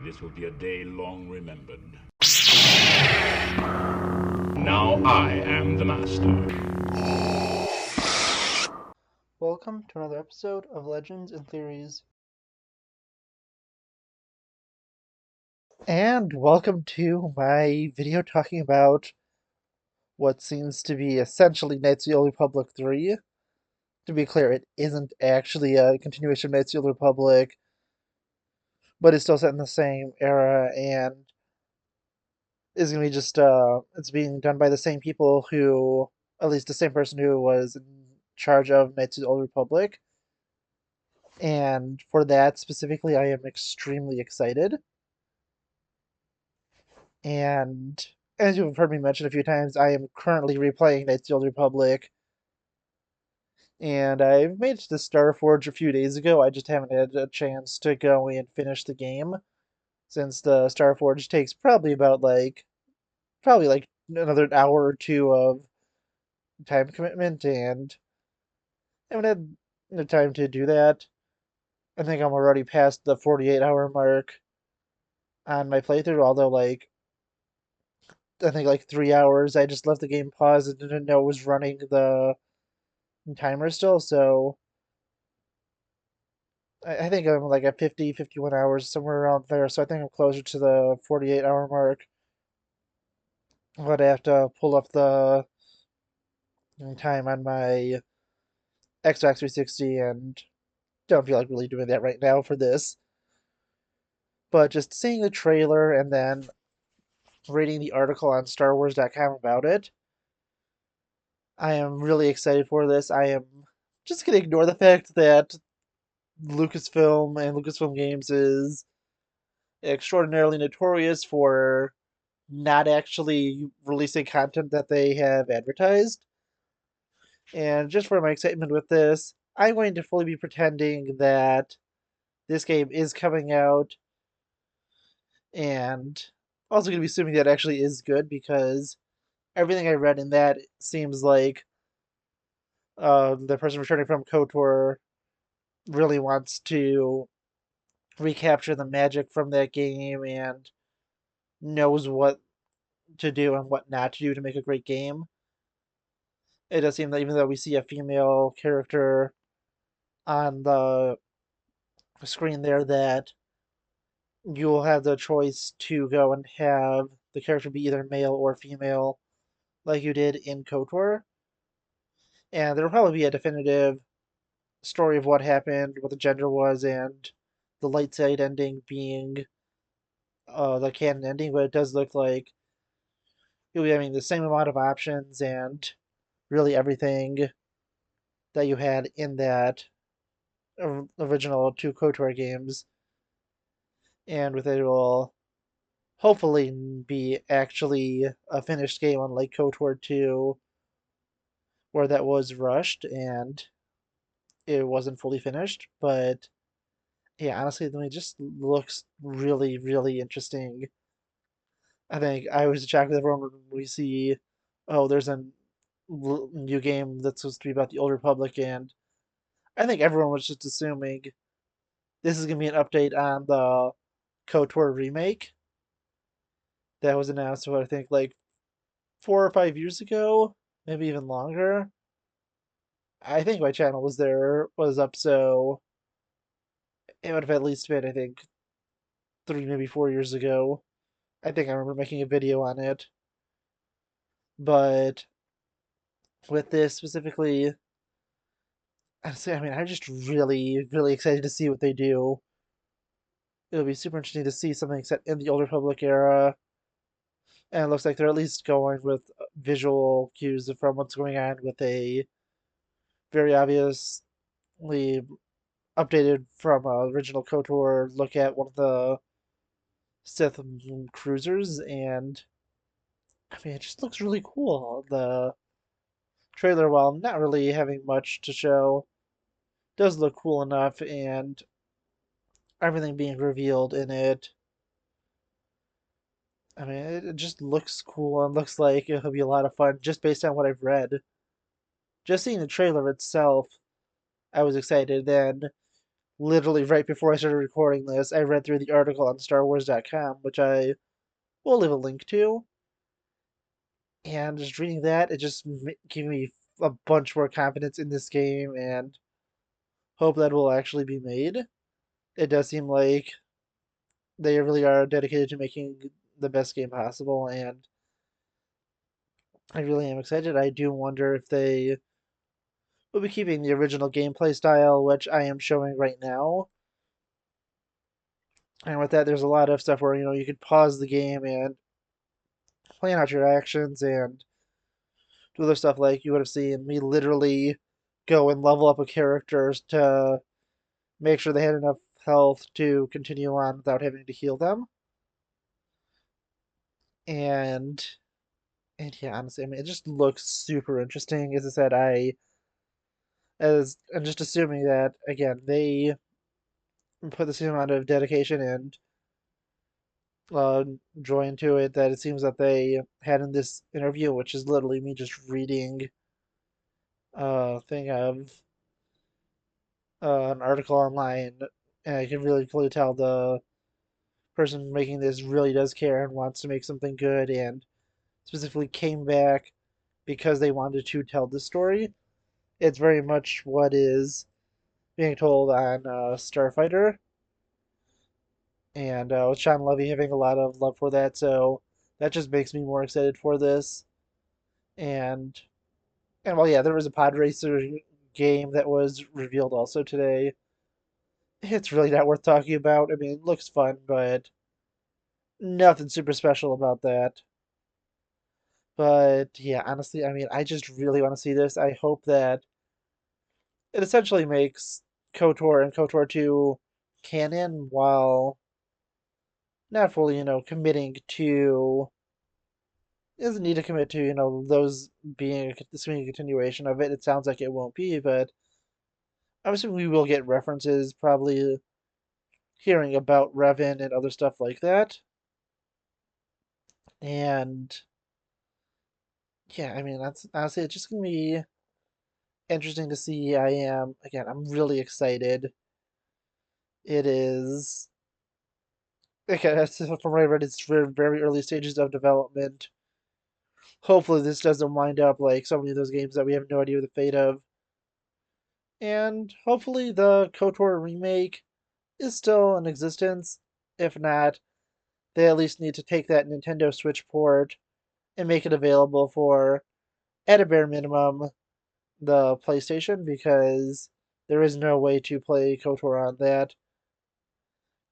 This will be a day long remembered. Now I am the master. Welcome to another episode of Legends and Theories. And welcome to my video talking about what seems to be essentially Knights of the Old Republic 3. To be clear, it isn't actually a continuation of Knights of the Old Republic, but it's still set in the same era and is going to be it's being done by the same people who, at least the same person who was in charge of Knights of the Old Republic. And for that specifically, I am extremely excited. And as you've heard me mention a few times, I am currently replaying Knights of the Old Republic. And I made it to Starforge a few days ago. I just haven't had a chance to go and finish the game. Since the Starforge takes probably like another hour or two of time commitment, and I haven't had the time to do that. I think I'm already past the 48-hour mark on my playthrough, although I think like 3 hours I just left the game paused and didn't know it was running the timer still, so I think I'm like at 50, 51 hours, somewhere around there, so I think I'm closer to the 48-hour mark. But I have to pull up the time on my Xbox 360 and don't feel like really doing that right now for this. But just seeing the trailer and then reading the article on StarWars.com about it, I am really excited for this. I am just going to ignore the fact that Lucasfilm and Lucasfilm Games is extraordinarily notorious for not actually releasing content that they have advertised. And just for my excitement with this, I'm going to fully be pretending that this game is coming out and also going to be assuming that it actually is good because everything I read in that seems like the person returning from KOTOR really wants to recapture the magic from that game and knows what to do and what not to do to make a great game. It does seem that even though we see a female character on the screen there, that you'll have the choice to go and have the character be either male or female, like you did in KOTOR. And there'll probably be a definitive story of what happened, what the gender was, and the light side ending being the canon ending. But it does look like you'll be having the same amount of options and really everything that you had in that original two KOTOR games. And with it, it will hopefully be actually a finished game, unlike KOTOR 2, where that was rushed and it wasn't fully finished. But yeah, honestly, it just looks really, really interesting. I think I was shocked with everyone when we see, oh, there's a new game that's supposed to be about the Old Republic, and I think everyone was just assuming this is going to be an update on the KOTOR remake that was announced, what I think, like 4 or 5 years ago, maybe even longer. I think my channel was up, so it would have at least been, I think, 3, maybe 4 years ago. I think I remember making a video on it. But with this specifically, honestly, I mean, I'm just really, really excited to see what they do. It'll be super interesting to see something set in the Old Republic era. And it looks like they're at least going with visual cues from what's going on with a very obviously updated from original KOTOR look at one of the Sith cruisers, and I mean, it just looks really cool. The trailer, while not really having much to show, does look cool enough, and everything being revealed in it. I mean, it just looks cool and looks like it'll be a lot of fun just based on what I've read. Just seeing the trailer itself, I was excited. Then literally right before I started recording this, I read through the article on StarWars.com, which I will leave a link to. And just reading that, it just gave me a bunch more confidence in this game and hope that will actually be made. It does seem like they really are dedicated to making the best game possible, and I really am excited. I do wonder if they will be keeping the original gameplay style, which I am showing right now. And with that, there's a lot of stuff where you could pause the game and plan out your actions and do other stuff like you would have seen me literally go and level up a character to make sure they had enough health to continue on without having to heal them. And and yeah, honestly, I mean, it just looks super interesting. As I said, I'm just assuming that again they put the same amount of dedication and uh, joy into it that it seems that they had in this interview, which is literally me just reading a thing of an article online, and I can really clearly tell the person making this really does care and wants to make something good, and specifically came back because they wanted to tell this story. It's very much what is being told on Starfighter, and with Sean Levy having a lot of love for that, so that just makes me more excited for this. And well, yeah, there was a pod racer game that was revealed also today. It's really not worth talking about. I mean, it looks fun, but nothing super special about that. But yeah, honestly, I mean, I just really want to see this. I hope that it essentially makes KOTOR and KOTOR 2 canon while not fully, committing to doesn't need to commit to, those being this being a continuation of it. It sounds like it won't be, but I'm assuming we will get references, probably hearing about Revan and other stuff like that. And yeah, I mean, that's honestly, it's just gonna be interesting to see. I'm really excited. It is, okay, from what I read, it's very, very early stages of development. Hopefully, this doesn't wind up like so many of those games that we have no idea the fate of. And hopefully, the KOTOR remake is still in existence. If not, they at least need to take that Nintendo Switch port and make it available for, at a bare minimum, the PlayStation, because there is no way to play KOTOR on that.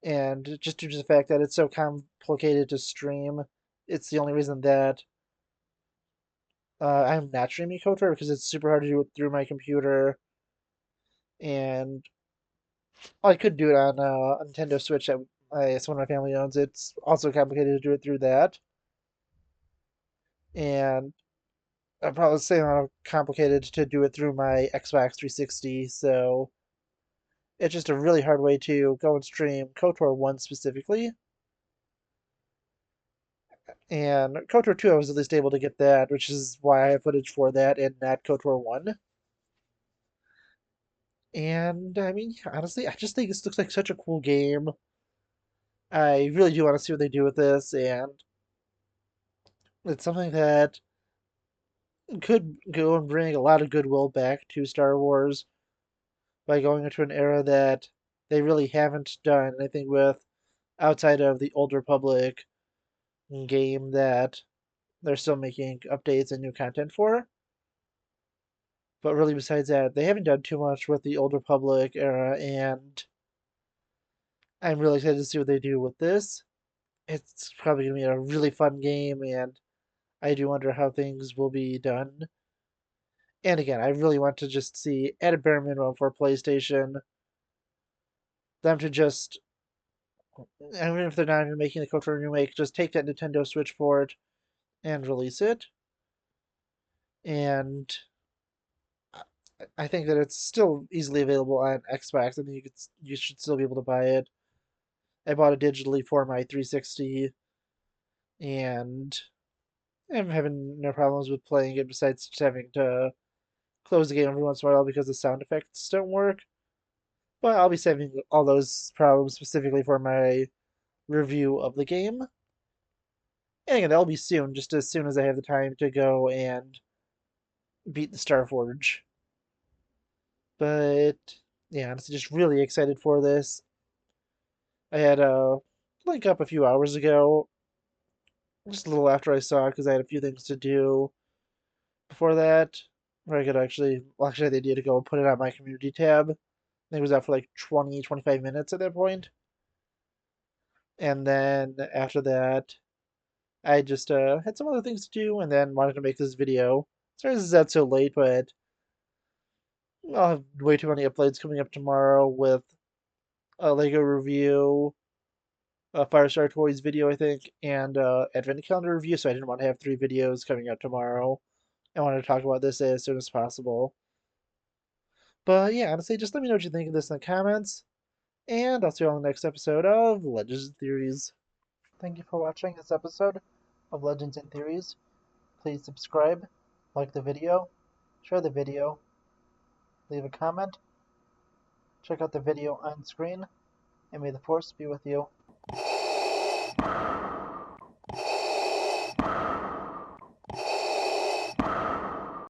And just due to the fact that it's so complicated to stream, it's the only reason that I'm not streaming KOTOR because it's super hard to do it through my computer. And I could do it on a Nintendo Switch that someone in my family owns. It's also complicated to do it through that. And probably the same amount of complicated to do it through my Xbox 360. So it's just a really hard way to go and stream KOTOR 1 specifically. And KOTOR 2, I was at least able to get that, which is why I have footage for that and not KOTOR 1. And I mean, honestly, I just think this looks like such a cool game. I really do want to see what they do with this, and it's something that could go and bring a lot of goodwill back to Star Wars by going into an era that they really haven't done anything with outside of the Old Republic game that they're still making updates and new content for. But really, besides that, they haven't done too much with the Old Republic era, and I'm really excited to see what they do with this. It's probably going to be a really fun game, and I do wonder how things will be done. And again, I really want to just see, at a bare minimum for PlayStation, them to just, even if they're not even making the KOTOR remake, just take that Nintendo Switch port and release it. And I think that it's still easily available on Xbox. I think you should still be able to buy it. I bought it digitally for my 360, and I'm having no problems with playing it. Besides just having to close the game every once in a while because the sound effects don't work. But I'll be saving all those problems specifically for my review of the game. And again, that'll be soon, just as soon as I have the time to go and beat the Starforge. But yeah, I'm just really excited for this. I had a link up a few hours ago, just a little after I saw it, because I had a few things to do before that, where I could actually, I had the idea to go and put it on my community tab. I think it was out for like 20, 25 minutes at that point. And then after that, I just had some other things to do and then wanted to make this video. Sorry this is out so late, but I'll have way too many uploads coming up tomorrow with a Lego review, a Firestar Toys video, I think, and Advent Calendar review, so I didn't want to have 3 videos coming out tomorrow. I wanted to talk about this as soon as possible. But yeah, honestly, just let me know what you think of this in the comments, and I'll see you on the next episode of Legends and Theories. Thank you for watching this episode of Legends and Theories. Please subscribe, like the video, share the video, leave a comment, check out the video on screen, and may the Force be with you.